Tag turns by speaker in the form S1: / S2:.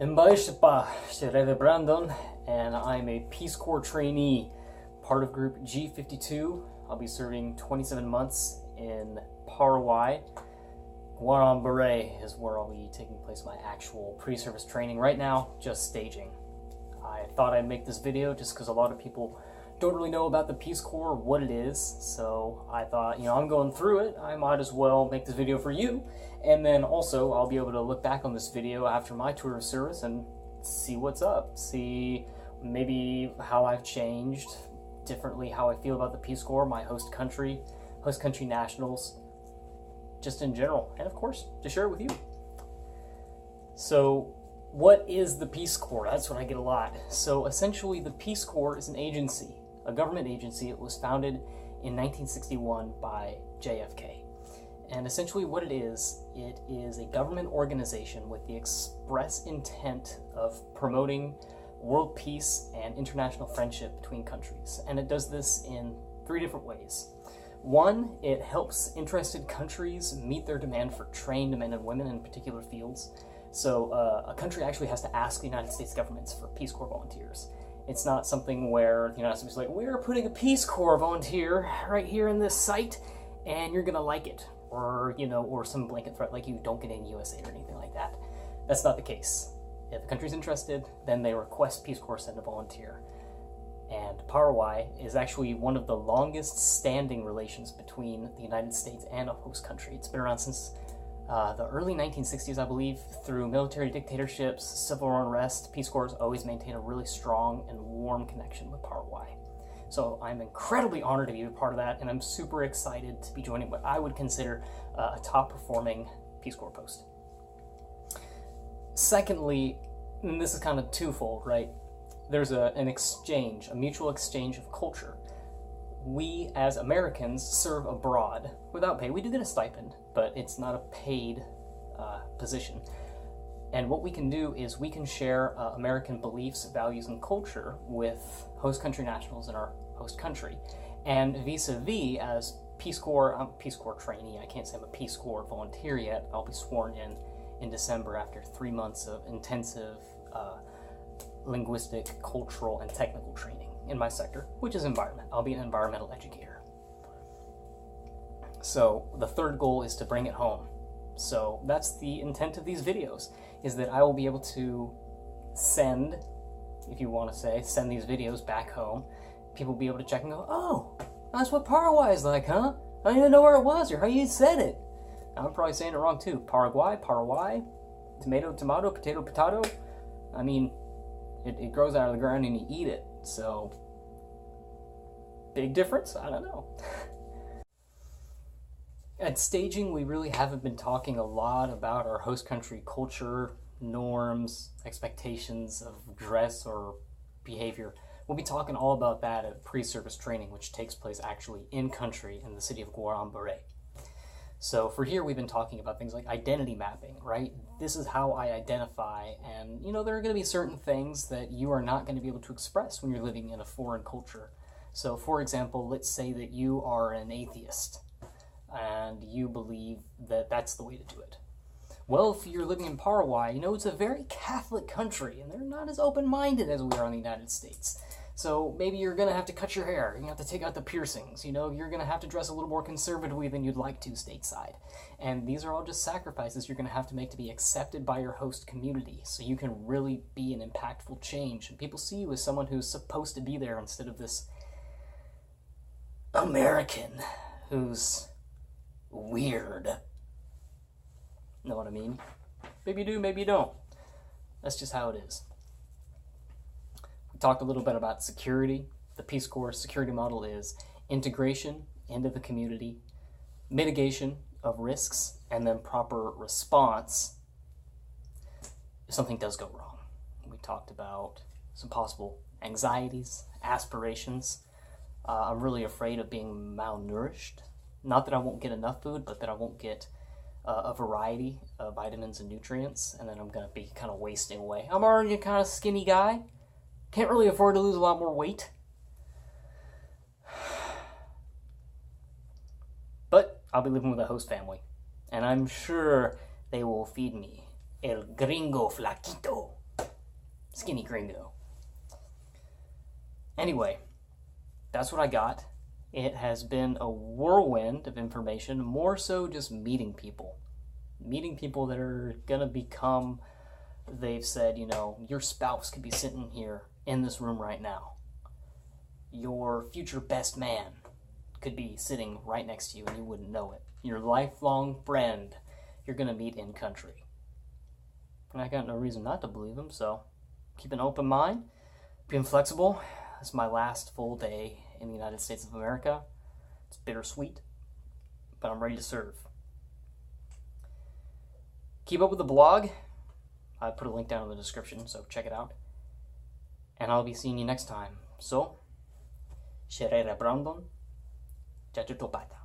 S1: Embaixapa, Shereve Brandon, and I'm a Peace Corps trainee, part of Group G52. I'll be serving 27 months in Paraguay. Guarambaré is where I'll be taking place my actual pre-service training. Right now, just staging. I thought I'd make this video just because a lot of people don't really know about the Peace Corps or what it is, so I thought, I'm going through it, I might as well make this video for you, and then also I'll be able to look back on this video after my tour of service and see what's up, see maybe how I've changed differently, how I feel about the Peace Corps, my host country nationals, just in general, and of course, to share it with you. So, what is the Peace Corps? That's what I get a lot. So essentially, the Peace Corps is an agency, a government agency. It was founded in 1961 by JFK. And essentially what it is a government organization with the express intent of promoting world peace and international friendship between countries. And it does this in 3 different ways. One, it helps interested countries meet their demand for trained men and women in particular fields. So a country actually has to ask the United States governments for Peace Corps volunteers. It's not something where the United States is like, we're putting a Peace Corps volunteer right here in this site, and you're gonna like it. Or, or some blanket threat like you don't get in USA or anything like that. That's not the case. If the country's interested, then they request Peace Corps send a volunteer. And Paraguay is actually one of the longest standing relations between the United States and a host country. It's been around since the early 1960s, I believe. Through military dictatorships, civil unrest, Peace Corps has always maintained a really strong and warm connection with Paraguay. So I'm incredibly honored to be a part of that, and I'm super excited to be joining what I would consider a top-performing Peace Corps post. Secondly, and this is kind of twofold, right? There's an exchange, a mutual exchange of culture. We, as Americans, serve abroad without pay. We do get a stipend, but it's not a paid position. And what we can do is we can share American beliefs, values, and culture with host country nationals in our host country. And vis-a-vis, as Peace Corps, I'm a Peace Corps trainee. I can't say I'm a Peace Corps volunteer yet. I'll be sworn in December after 3 months of intensive linguistic, cultural, and technical training in my sector, which is environment. I'll be an environmental educator. So the third goal is to bring it home. So that's the intent of these videos, is that I will be able to send, if you want to say, send these videos back home. People will be able to check and go, oh, that's what Paraguay is like, huh? I didn't even know where it was or how you said it. I'm probably saying it wrong too. Paraguay, tomato, potato, potato. I mean, it grows out of the ground and you eat it. So, big difference? I don't know. At staging, we really haven't been talking a lot about our host country culture, norms, expectations of dress or behavior. We'll be talking all about that at pre-service training, which takes place actually in country in the city of Guarambaré. So for here, we've been talking about things like identity mapping, right? This is how I identify, and there are going to be certain things that you are not going to be able to express when you're living in a foreign culture. So for example, let's say that you are an atheist, and you believe that that's the way to do it. Well, if you're living in Paraguay, it's a very Catholic country, and they're not as open-minded as we are in the United States. So maybe you're going to have to cut your hair, you're going to have to take out the piercings, you're going to have to dress a little more conservatively than you'd like to stateside. And these are all just sacrifices you're going to have to make to be accepted by your host community, so you can really be an impactful change. And people see you as someone who's supposed to be there instead of this American who's weird. Know what I mean? Maybe you do, maybe you don't. That's just how it is. We talked a little bit about security. The Peace Corps security model is integration into the community, mitigation of risks, and then proper response if something does go wrong. We talked about some possible anxieties, aspirations. I'm really afraid of being malnourished. Not that I won't get enough food, but that I won't get a variety of vitamins and nutrients, and then I'm going to be kind of wasting away. I'm already a kind of skinny guy. Can't really afford to lose a lot more weight. But I'll be living with a host family, and I'm sure they will feed me el gringo flaquito. Skinny gringo. Anyway, that's what I got. It has been a whirlwind of information, more so just meeting people. Meeting people that are gonna become, they've said, your spouse could be sitting here in this room right now. Your future best man could be sitting right next to you and you wouldn't know it. Your lifelong friend you're gonna meet in country. And I got no reason not to believe him, so keep an open mind, being flexible. This is my last full day in the United States of America. It's bittersweet, but I'm ready to serve. Keep up with the blog. I put a link down in the description, so check it out. And I'll be seeing you next time. So, Sherera Brandon, Jajutopata.